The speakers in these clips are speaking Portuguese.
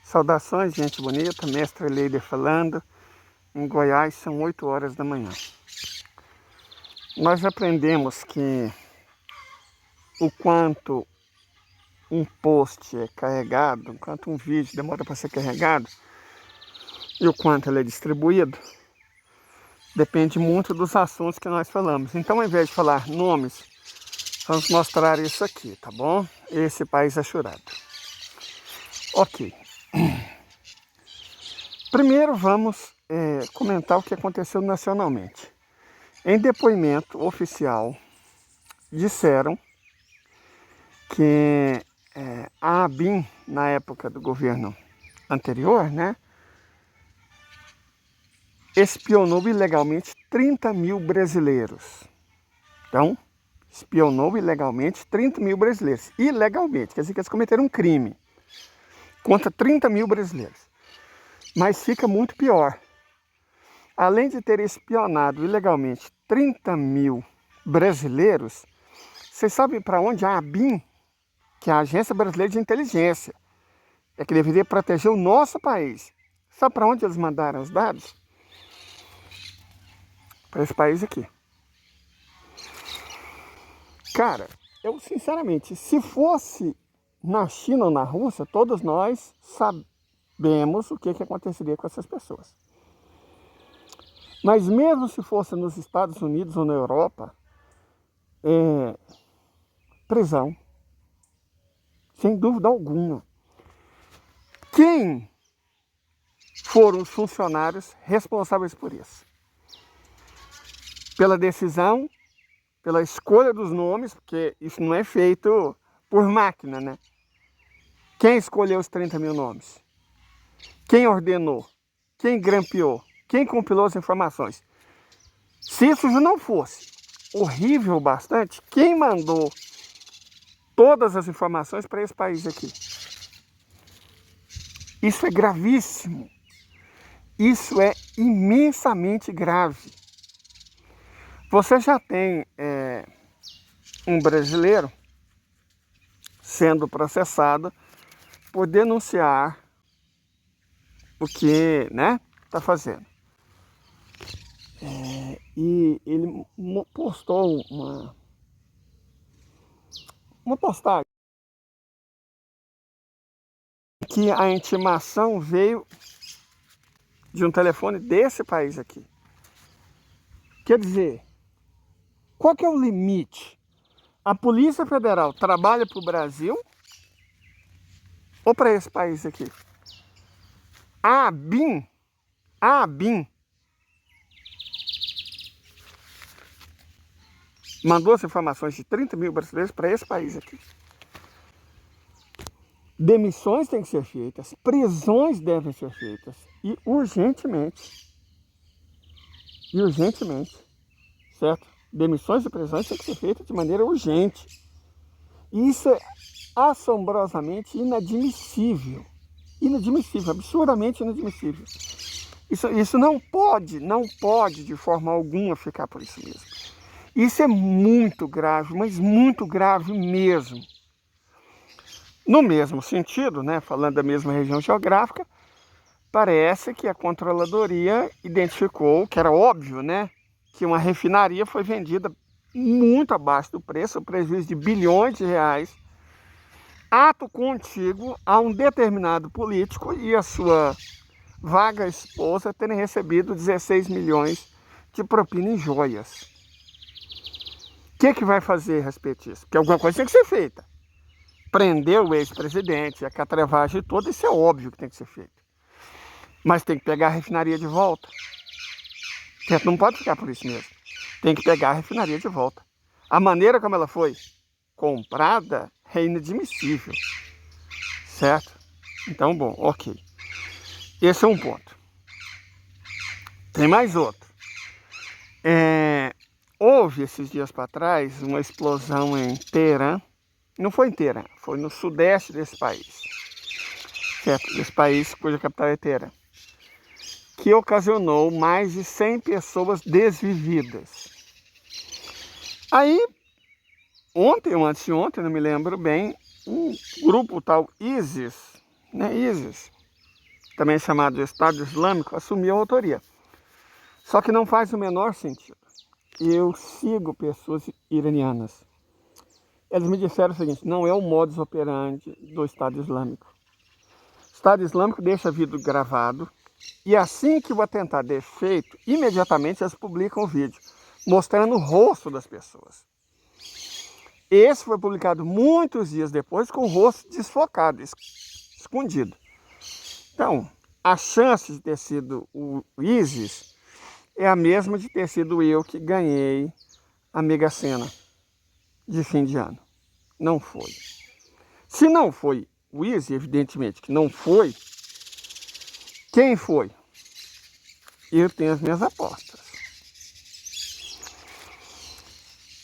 Saudações, gente bonita, mestre Leider falando. Em Goiás são 8 horas da manhã. Nós aprendemos que o quanto um post é carregado, o quanto um vídeo demora para ser carregado e o quanto ele é distribuído, depende muito dos assuntos que nós falamos. Então, ao invés de falar nomes, vamos mostrar isso aqui, tá bom? Esse país é churado. Ok. Primeiro vamos comentar o que aconteceu nacionalmente. Em depoimento oficial, disseram que a ABIN, na época do governo anterior, né, espionou ilegalmente 30 mil brasileiros. Então, espionou ilegalmente 30 mil brasileiros. Ilegalmente, quer dizer que eles cometeram um crime contra 30 mil brasileiros. Mas fica muito pior. Além de ter espionado ilegalmente 30 mil brasileiros, vocês sabem para onde a ABIN, que é a Agência Brasileira de Inteligência, é que deveria proteger o nosso país. Sabe para onde eles mandaram os dados? Para esse país aqui. Cara, eu sinceramente, se fosse na China ou na Rússia, todos nós sabemos o que aconteceria com essas pessoas. Mas mesmo se fosse nos Estados Unidos ou na Europa, prisão, sem dúvida alguma. Quem foram os funcionários responsáveis por isso? Pela decisão, pela escolha dos nomes, porque isso não é feito por máquina, né? Quem escolheu os 30 mil nomes? Quem ordenou? Quem grampeou? Quem compilou as informações? Se isso já não fosse horrível bastante, quem mandou todas as informações para esse país aqui? Isso é gravíssimo. Isso é imensamente grave. Você já tem um brasileiro sendo processado por denunciar o que, né, está fazendo. E ele postou uma postagem que a intimação veio de um telefone desse país aqui. Quer dizer, qual que é o limite? A Polícia Federal trabalha para o Brasil ou para esse país aqui? A ABIN mandou as informações de 30 mil brasileiros para esse país aqui. Demissões têm que ser feitas, prisões devem ser feitas e urgentemente. Certo? Demissões e prisões têm que ser feitas de maneira urgente. E isso é assombrosamente inadmissível. Inadmissível, absurdamente inadmissível. Isso não pode de forma alguma ficar por isso mesmo. Isso é muito grave, mas muito grave mesmo. No mesmo sentido, né, falando da mesma região geográfica, parece que a controladoria identificou, que era óbvio, né, que uma refinaria foi vendida muito abaixo do preço, o prejuízo de bilhões de reais, ato contíguo a um determinado político e a sua vaga esposa terem recebido 16 milhões de propina em joias. O que vai fazer a respeito disso? Porque alguma coisa tem que ser feita. Prender o ex-presidente, a catrevagem toda, isso é óbvio que tem que ser feito. Mas tem que pegar a refinaria de volta. Certo? Não pode ficar por isso mesmo. Tem que pegar a refinaria de volta. A maneira como ela foi comprada é inadmissível. Certo? Então, bom, ok. Esse é um ponto. Tem mais outro. Houve esses dias para trás uma explosão em Teherã. Não foi em Teherã, foi no sudeste desse país. Certo? Desse país cuja capital é Teherã. Que ocasionou mais de 100 pessoas desvividas. Aí, ontem ou anteontem, não me lembro bem, um grupo tal ISIS, né, ISIS, também chamado Estado Islâmico, assumiu a autoria. Só que não faz o menor sentido. Eu sigo pessoas iranianas. Eles me disseram o seguinte: não é o modus operandi do Estado Islâmico. O Estado Islâmico deixa vídeo gravado e assim que o atentado é feito, imediatamente eles publicam o vídeo, mostrando o rosto das pessoas. Esse foi publicado muitos dias depois com o rosto desfocado, escondido. Então, a chance de ter sido o ISIS é a mesma de ter sido eu que ganhei a Mega Sena de fim de ano. Não foi. Se não foi o ISIS, evidentemente que não foi, quem foi? Eu tenho as minhas apostas.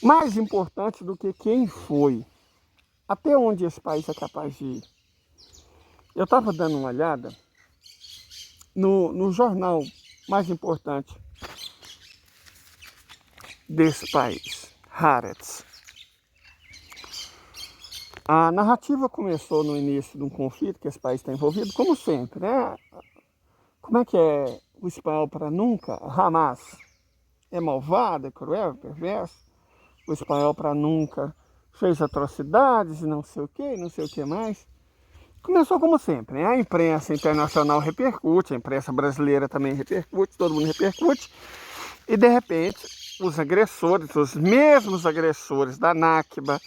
Mais importante do que quem foi, até onde esse país é capaz de ir. Eu estava dando uma olhada no jornal mais importante desse país, Haaretz. A narrativa começou no início de um conflito que esse país está envolvido, como sempre, né? Como é que é o espanhol para nunca? Hamas é malvado, é cruel, é perverso. O espanhol para nunca fez atrocidades e não sei o que mais. Começou como sempre, né? A imprensa internacional repercute, a imprensa brasileira também repercute, todo mundo repercute. E de repente, os agressores, os mesmos agressores da Nakba,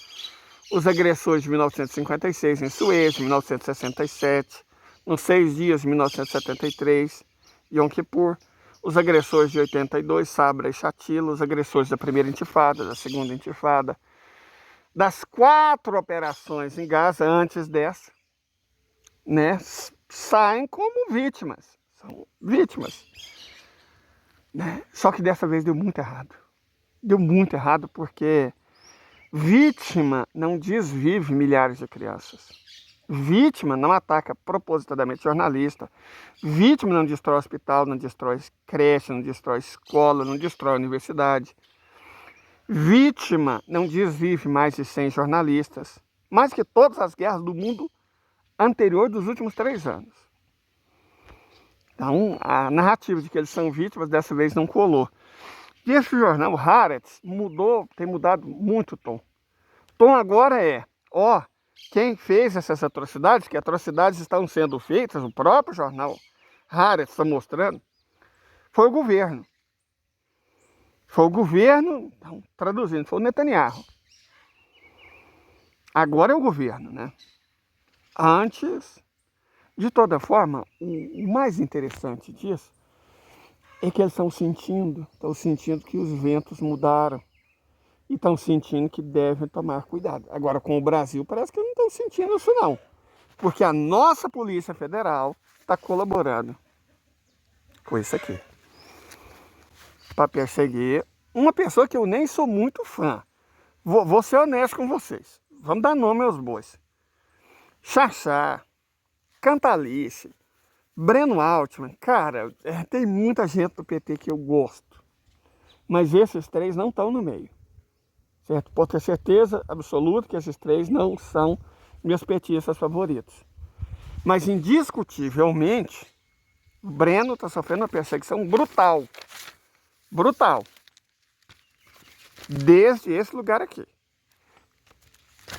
os agressores de 1956 em Suez, de 1967, nos 6 dias de 1973, Yom Kippur, os agressores de 82, Sabra e Shatila, os agressores da primeira intifada, da segunda intifada, das 4 operações em Gaza antes dessa, né, saem como vítimas, são vítimas, né? Só que dessa vez deu muito errado porque vítima não desvive milhares de crianças. Vítima não ataca propositadamente jornalista. Vítima não destrói hospital, não destrói creche, não destrói escola, não destrói universidade. Vítima não desvive mais de 100 jornalistas. Mais que todas as guerras do mundo anterior dos últimos 3 anos. Então, a narrativa de que eles são vítimas dessa vez não colou. E esse jornal, o Haaretz, tem mudado muito o tom. O tom agora é, quem fez essas atrocidades, que atrocidades estão sendo feitas, o próprio jornal Haaretz está mostrando, foi o governo. Foi o governo, então, traduzindo, foi o Netanyahu. Agora é o governo, né? Antes, de toda forma, o mais interessante disso é que eles estão sentindo que os ventos mudaram. E estão sentindo que devem tomar cuidado. Agora, com o Brasil, parece que não estão sentindo isso não. Porque a nossa Polícia Federal está colaborando com isso aqui. Para perseguir uma pessoa que eu nem sou muito fã. Vou ser honesto com vocês. Vamos dar nome aos bois. Xaxá, Cantalice, Breno Altman. Cara, tem muita gente do PT que eu gosto. Mas esses 3 não estão no meio. Certo? Pode ter certeza absoluta que esses 3 não são meus petistas favoritos. Mas indiscutivelmente, o Breno está sofrendo uma perseguição brutal. Brutal. Desde esse lugar aqui.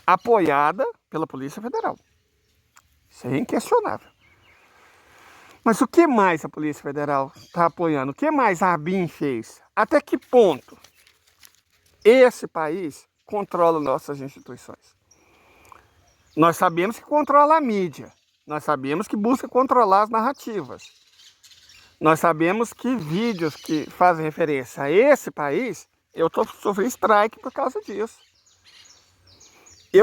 Apoiada pela Polícia Federal. Isso é inquestionável. Mas o que mais a Polícia Federal está apoiando? O que mais a ABIN fez? Até que ponto esse país controla nossas instituições? Nós sabemos que controla a mídia. Nós sabemos que busca controlar as narrativas. Nós sabemos que vídeos que fazem referência a esse país, eu sofri strike por causa disso.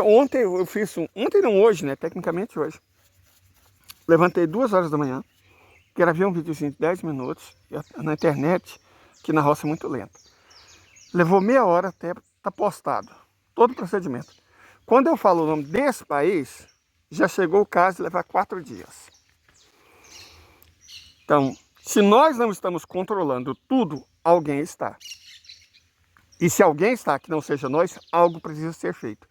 Ontem eu fiz ontem não, hoje, né? Tecnicamente hoje. Levantei 2 horas da manhã, gravei um videozinho de 10 minutos na internet, que na roça é muito lenta. Levou meia hora até estar postado, todo o procedimento. Quando eu falo o nome desse país, já chegou o caso de levar 4 dias. Então, se nós não estamos controlando tudo, alguém está. E se alguém está que não seja nós, algo precisa ser feito.